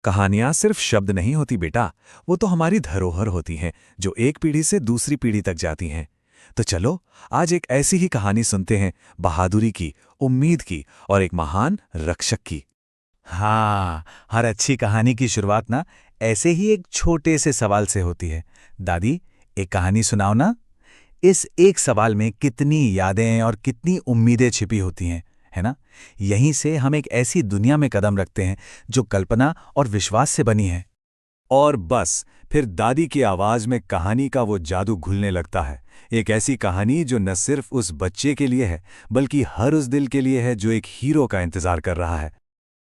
कहानियां सिर्फ शब्द नहीं होती बेटा, वो तो हमारी धरोहर होती हैं जो एक पीढ़ी से दूसरी पीढ़ी तक जाती हैं। तो चलो आज एक ऐसी ही कहानी सुनते हैं, बहादुरी की, उम्मीद की और एक महान रक्षक की। हाँ, हर अच्छी कहानी की शुरुआत ना ऐसे ही एक छोटे से सवाल से होती है। दादी, एक कहानी सुनाओ ना। इस एक सवाल में कितनी यादें और कितनी उम्मीदें छिपी होती हैं, है ना? यहीं से हम एक ऐसी दुनिया में कदम रखते हैं जो कल्पना और विश्वास से बनी है। और बस फिर दादी की आवाज में कहानी का वो जादू घुलने लगता है। एक ऐसी कहानी जो न सिर्फ उस बच्चे के लिए है, बल्कि हर उस दिल के लिए है जो एक हीरो का इंतजार कर रहा है।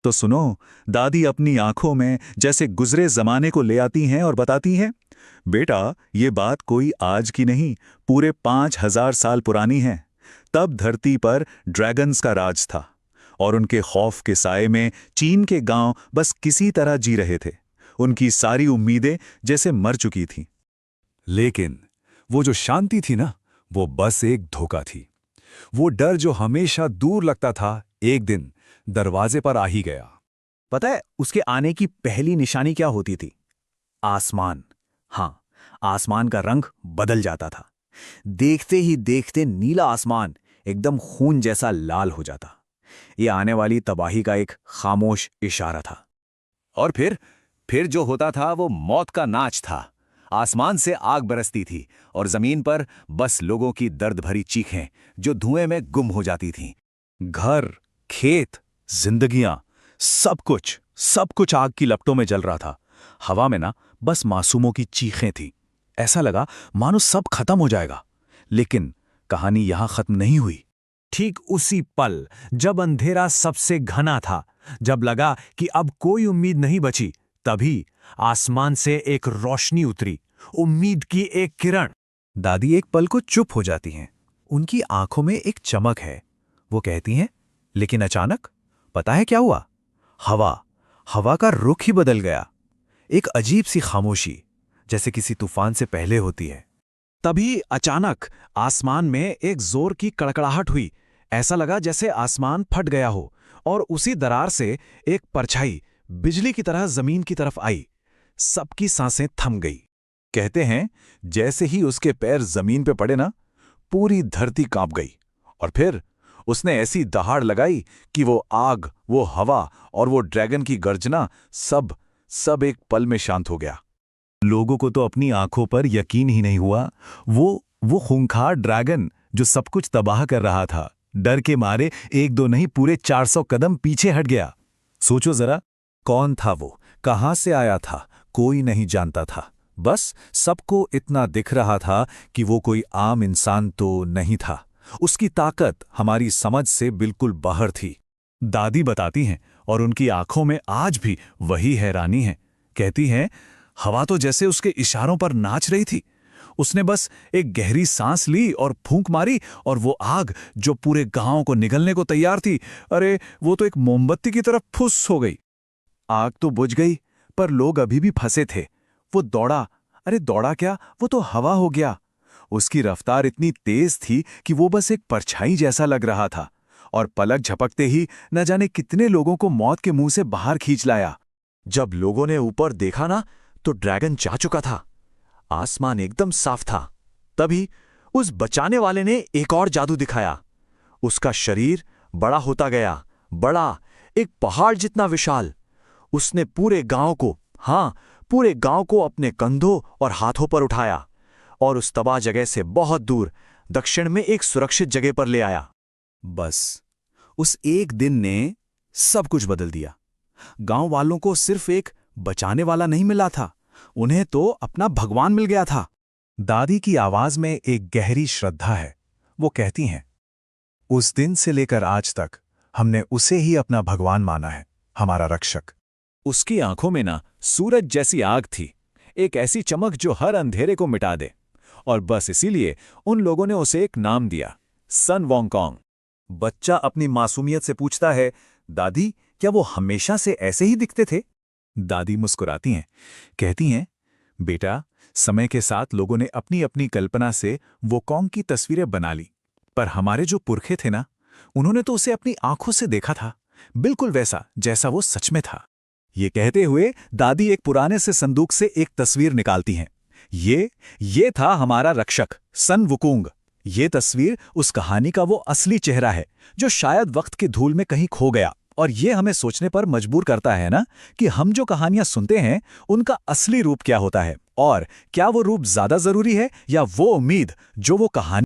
तो सुनो, दादी अपनी आंखों में जैसे गुजरे जमाने को ले आती हैं और बताती हैं, बेटा ये बात कोई आज की नहीं, पूरे 5,000 साल पुरानी है। तब धरती पर ड्रैगन्स का राज था और उनके खौफ के साए में चीन के गांव बस किसी तरह जी रहे थे। उनकी सारी उम्मीदें जैसे मर चुकी थीं। लेकिन वो जो शांति थी ना, वो बस एक धोखा थी। वो डर जो हमेशा दूर लगता था, एक दिन दरवाजे पर आ ही गया। पता है उसके आने की पहली निशानी क्या होती थी? आसमान। हाँ, आसमान का रंग बदल जाता था। देखते ही देखते नीला आसमान एकदम खून जैसा लाल हो जाता। ये आने वाली तबाही का एक खामोश इशारा था। और फिर जो होता था वो मौत का नाच था। आसमान से आग बरसती थी और जमीन पर बस लोगों की दर्द भरी चीखें जो धुएं में गुम हो जाती थीं। घर, खेत, जिंदगियां, सब कुछ आग की लपटों में जल रहा था। हवा में ना बस मासूमों की चीखें थी। ऐसा लगा मानो सब खत्म हो जाएगा। लेकिन कहानी यहां खत्म नहीं हुई। ठीक उसी पल जब अंधेरा सबसे घना था, जब लगा कि अब कोई उम्मीद नहीं बची, तभी आसमान से एक रोशनी उतरी, उम्मीद की एक किरण। दादी एक पल को चुप हो जाती हैं। उनकी आंखों में एक चमक है। वो कहती हैं, लेकिन अचानक पता है क्या हुआ? हवा का रुख ही बदल गया। एक अजीब सी खामोशी, जैसे किसी तूफान से पहले होती है। तभी अचानक आसमान में एक जोर की कड़कड़ाहट हुई। ऐसा लगा जैसे आसमान फट गया हो और उसी दरार से एक परछाई बिजली की तरह जमीन की तरफ आई। सबकी सांसें थम गई। कहते हैं जैसे ही उसके पैर जमीन पे पड़े ना, पूरी धरती कांप गई। और फिर उसने ऐसी दहाड़ लगाई कि वो आग, वो हवा और वो ड्रैगन की गर्जना सब एक पल में शांत हो गया। लोगों को तो अपनी आंखों पर यकीन ही नहीं हुआ। वो खूंखार ड्रैगन जो सब कुछ तबाह कर रहा था, डर के मारे एक दो नहीं पूरे 400 कदम पीछे हट गया। सोचो जरा, कौन था वो, कहां से आया था, कोई नहीं जानता था। बस सबको इतना दिख रहा था कि वो कोई आम इंसान तो नहीं था। उसकी ताकत हमारी समझ से बिल्कुल बाहर थी। दादी बताती हैं, और उनकी आंखों में आज भी वही हैरानी है। कहती हैं, हवा तो जैसे उसके इशारों पर नाच रही थी। उसने बस एक गहरी सांस ली और फूंक मारी, और वो आग जो पूरे गांव को निगलने को तैयार थी, अरे वो तो एक मोमबत्ती की तरफ फुस हो गई। आग तो बुझ गई, पर लोग अभी भी फंसे थे। वो दौड़ा, अरे दौड़ा क्या, वो तो हवा हो गया। उसकी रफ्तार इतनी तेज थी कि वो बस एक परछाई जैसा लग रहा था, और पलक झपकते ही न जाने कितने लोगों को मौत के मुंह से बाहर खींच लाया। जब लोगों ने ऊपर देखा ना, तो ड्रैगन जा चुका था। आसमान एकदम साफ था। तभी उस बचाने वाले ने एक और जादू दिखाया। उसका शरीर बड़ा होता गया, बड़ा, एक पहाड़ जितना विशाल। उसने पूरे गांव को, हाँ, पूरे गांव को अपने कंधों और हाथों पर उठाया और उस तबाह जगह से बहुत दूर दक्षिण में एक सुरक्षित जगह पर ले आया। बस उस एक दिन ने सब कुछ बदल दिया। गांव वालों को सिर्फ एक बचाने वाला नहीं मिला था, उन्हें तो अपना भगवान मिल गया था। दादी की आवाज में एक गहरी श्रद्धा है। वो कहती हैं, उस दिन से लेकर आज तक हमने उसे ही अपना भगवान माना है, हमारा रक्षक। उसकी आंखों में ना सूरज जैसी आग थी, एक ऐसी चमक जो हर अंधेरे को मिटा दे। और बस इसीलिए उन लोगों ने उसे एक नाम दिया, सन वोंगकोंग। बच्चा अपनी मासूमियत से पूछता है, दादी क्या वो हमेशा से ऐसे ही दिखते थे? दादी मुस्कुराती हैं, कहती हैं, बेटा समय के साथ लोगों ने अपनी अपनी कल्पना से वोकोंग की तस्वीरें बना ली, पर हमारे जो पुरखे थे ना, उन्होंने तो उसे अपनी आंखों से देखा था, बिल्कुल वैसा जैसा वो सच में था। ये कहते हुए दादी एक पुराने से संदूक से एक तस्वीर निकालती हैं। ये था हमारा रक्षक सन वुकुंग। ये तस्वीर उस कहानी का वो असली चेहरा है जो शायद वक्त की धूल में कहीं खो गया। और ये हमें सोचने पर मजबूर करता है ना कि हम जो कहानियां सुनते हैं उनका असली रूप क्या होता है, और क्या वो रूप ज्यादा जरूरी है या वो उम्मीद जो वो कहानी